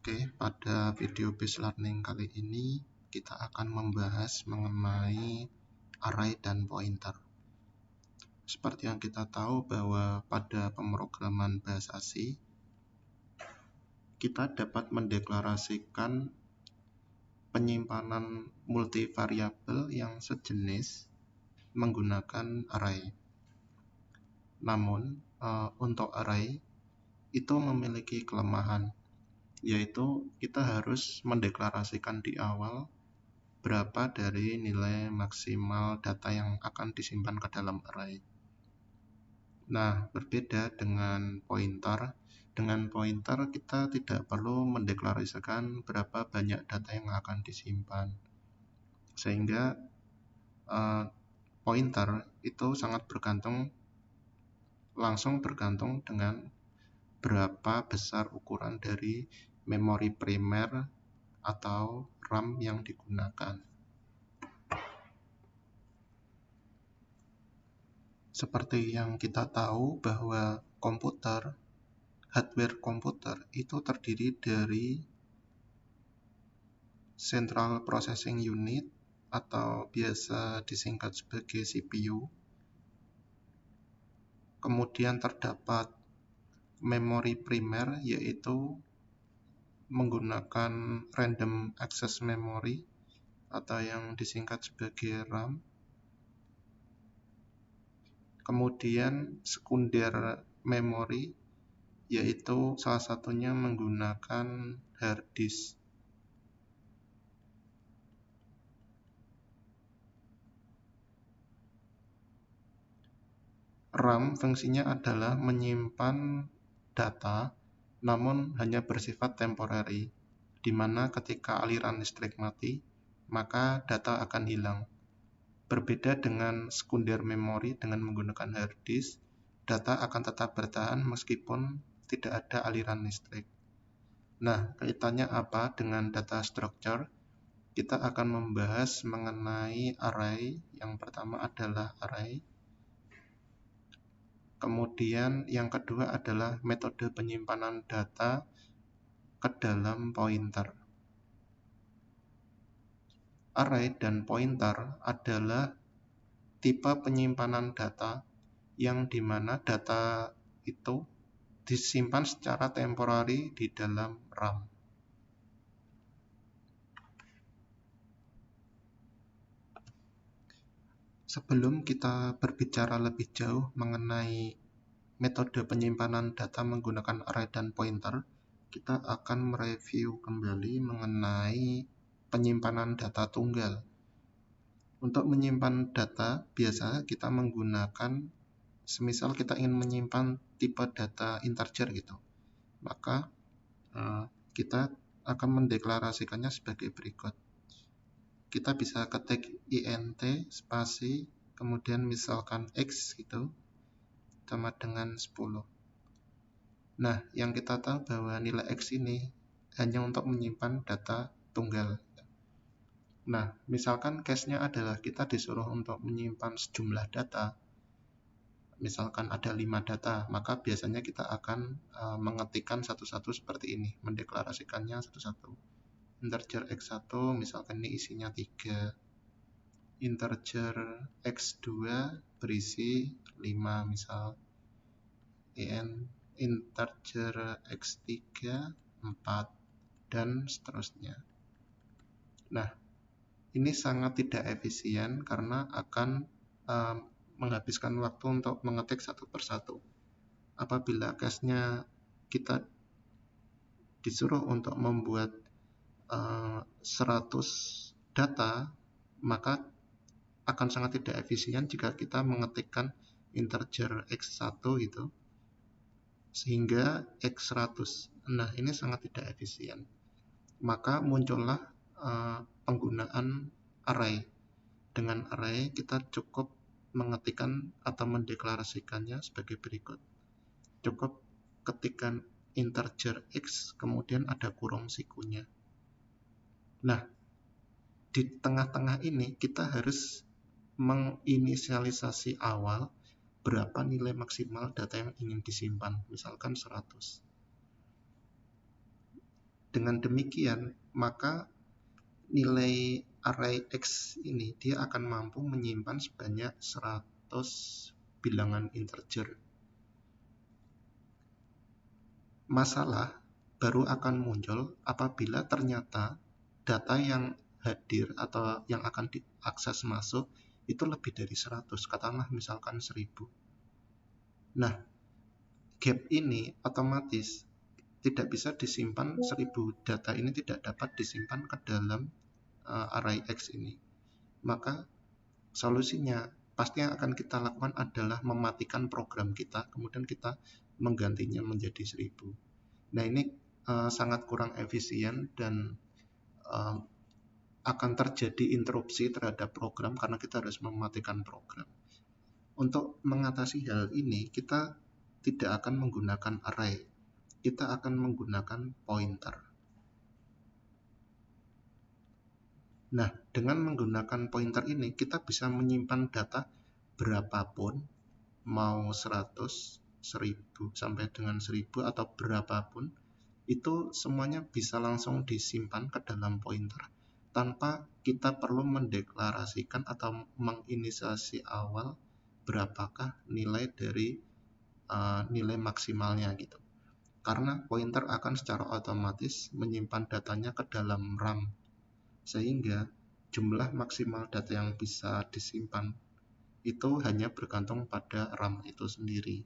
Oke, pada video based learning kali ini kita akan membahas mengenai array dan pointer. Seperti yang kita tahu bahwa pada pemrograman bahasa C, kita dapat mendeklarasikan penyimpanan multivariabel yang sejenis menggunakan array. Namun, untuk array itu memiliki kelemahan, yaitu kita harus mendeklarasikan di awal berapa dari nilai maksimal data yang akan disimpan ke dalam array. Nah, berbeda dengan pointer. Dengan pointer kita tidak perlu mendeklarasikan berapa banyak data yang akan disimpan. Sehingga pointer itu sangat langsung bergantung dengan berapa besar ukuran dari memori primer atau RAM yang digunakan. Seperti yang kita tahu bahwa hardware komputer itu terdiri dari Central Processing Unit atau biasa disingkat sebagai CPU. Kemudian terdapat memori primer, yaitu menggunakan random access memory atau yang disingkat sebagai RAM. Kemudian sekunder memory, yaitu salah satunya menggunakan hard disk. RAM fungsinya adalah menyimpan data, namun hanya bersifat temporary, di mana ketika aliran listrik mati, maka data akan hilang. Berbeda dengan sekunder memory dengan menggunakan hard disk, data akan tetap bertahan meskipun tidak ada aliran listrik. Nah, kaitannya apa dengan data structure? Kita akan membahas mengenai array. Yang pertama adalah array. Kemudian yang kedua adalah metode penyimpanan data ke dalam pointer. Array dan pointer adalah tipe penyimpanan data yang dimana data itu disimpan secara temporary di dalam RAM. Sebelum kita berbicara lebih jauh mengenai metode penyimpanan data menggunakan array dan pointer, kita akan mereview kembali mengenai penyimpanan data tunggal. Untuk menyimpan data, biasa kita menggunakan, semisal kita ingin menyimpan tipe data integer gitu, maka kita akan mendeklarasikannya sebagai berikut. Kita bisa ketik int spasi kemudian misalkan x gitu sama dengan 10. Nah, yang kita tahu bahwa nilai x ini hanya untuk menyimpan data tunggal. Nah, misalkan case-nya adalah kita disuruh untuk menyimpan sejumlah data, misalkan ada 5 data, maka biasanya kita akan mengetikkan satu-satu seperti ini, mendeklarasikannya satu-satu. Integer x1 misalkan ini isinya 3, integer x2 berisi 5 misal, integer x3 4, dan seterusnya. Nah, ini sangat tidak efisien karena akan menghabiskan waktu untuk mengetik satu persatu. Apabila case-nya kita disuruh untuk membuat 100 data, maka akan sangat tidak efisien jika kita mengetikkan integer x1 itu sehingga x100. Nah, ini sangat tidak efisien. Maka muncullah penggunaan array. Dengan array kita cukup mengetikkan atau mendeklarasikannya sebagai berikut. Cukup ketikkan integer x, kemudian ada kurung sikunya. Nah, di tengah-tengah ini kita harus menginisialisasi awal berapa nilai maksimal data yang ingin disimpan, misalkan 100. Dengan demikian, maka nilai array X ini dia akan mampu menyimpan sebanyak 100 bilangan integer. Masalah baru akan muncul apabila ternyata data yang hadir atau yang akan diakses masuk itu lebih dari 100, katakanlah misalkan 1000. Nah, gap ini otomatis tidak bisa disimpan, 1000 data ini tidak dapat disimpan ke dalam array X ini. Maka solusinya pasti yang akan kita lakukan adalah mematikan program kita, kemudian kita menggantinya menjadi 1000. Nah, ini sangat kurang efisien dan akan terjadi interupsi terhadap program karena kita harus mematikan program. Untuk mengatasi hal ini, kita tidak akan menggunakan array, kita akan menggunakan pointer. Nah, dengan menggunakan pointer ini, kita bisa menyimpan data berapapun, mau 100, 1000, sampai dengan 1000 atau berapapun, itu semuanya bisa langsung disimpan ke dalam pointer tanpa kita perlu mendeklarasikan atau menginisiasi awal berapakah nilai dari nilai maksimalnya gitu. Karena pointer akan secara otomatis menyimpan datanya ke dalam RAM, sehingga jumlah maksimal data yang bisa disimpan itu hanya bergantung pada RAM itu sendiri.